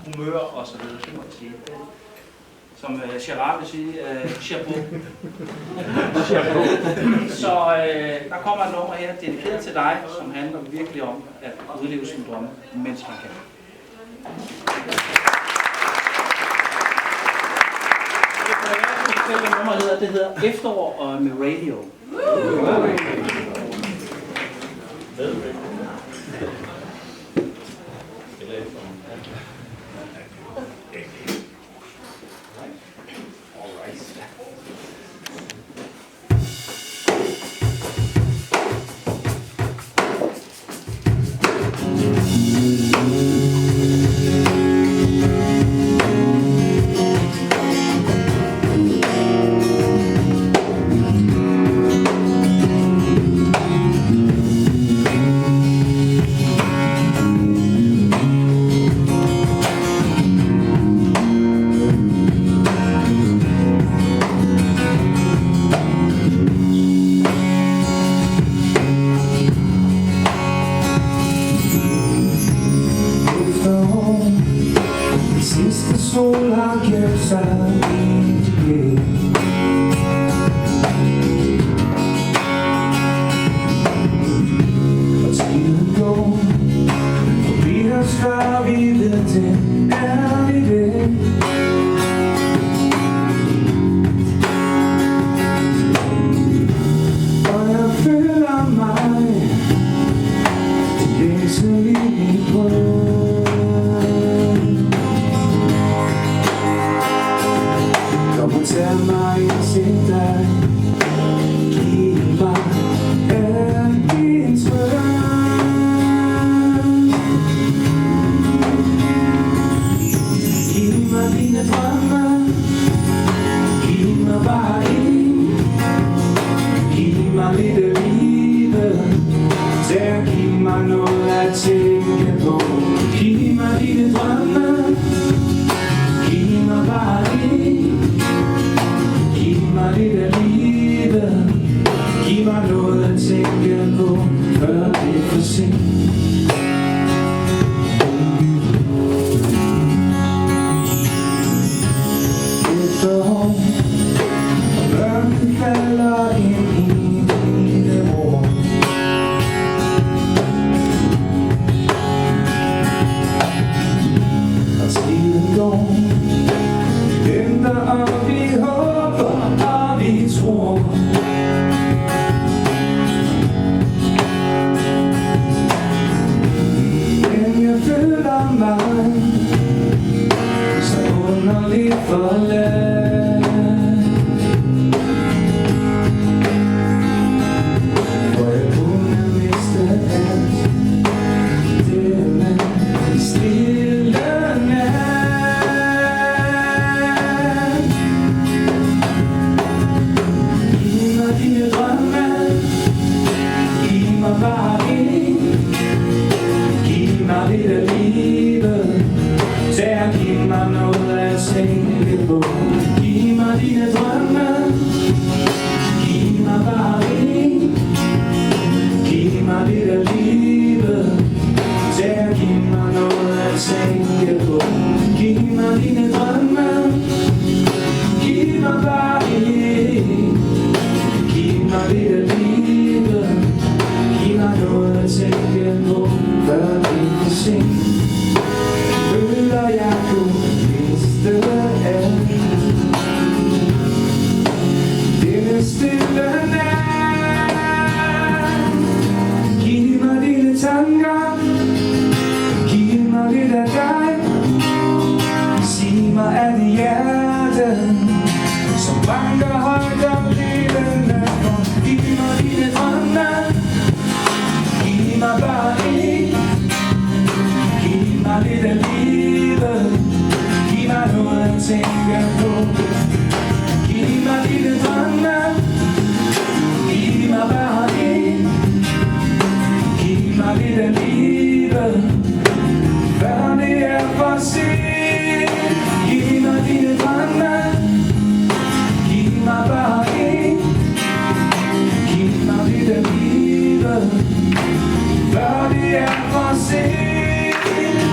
humør og så videre, så må jeg sige. Som Gerard vil sige, chapeau. Så der kommer et nummer her, dedikeret til dig, som handler virkelig om at udleve sine drømme, mens man kan. Det nummer hedder Efterår og med Radio.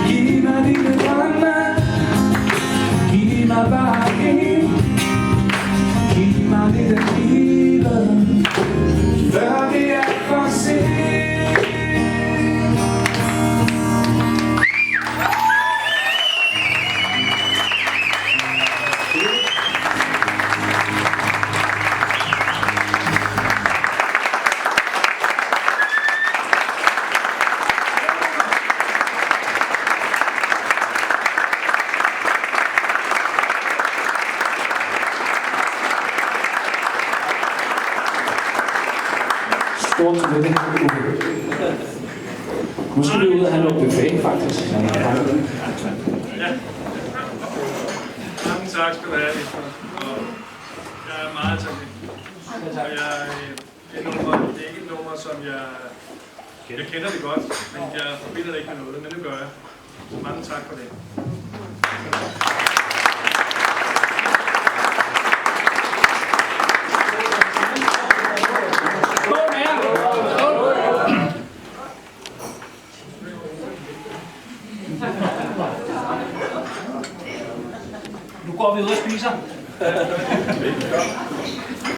Giv mig dine drømme. Stort tillykke. Nu skal vi ud og have noget buffet, faktisk. Ja. Mange tak skal du have, Victor. Og jeg er meget taknemmelig. Og det er ikke et nummer, som jeg kender det godt, men jeg forbinder det ikke med noget, men det gør jeg. Så mange tak for det. Nu går vi ud og spiser.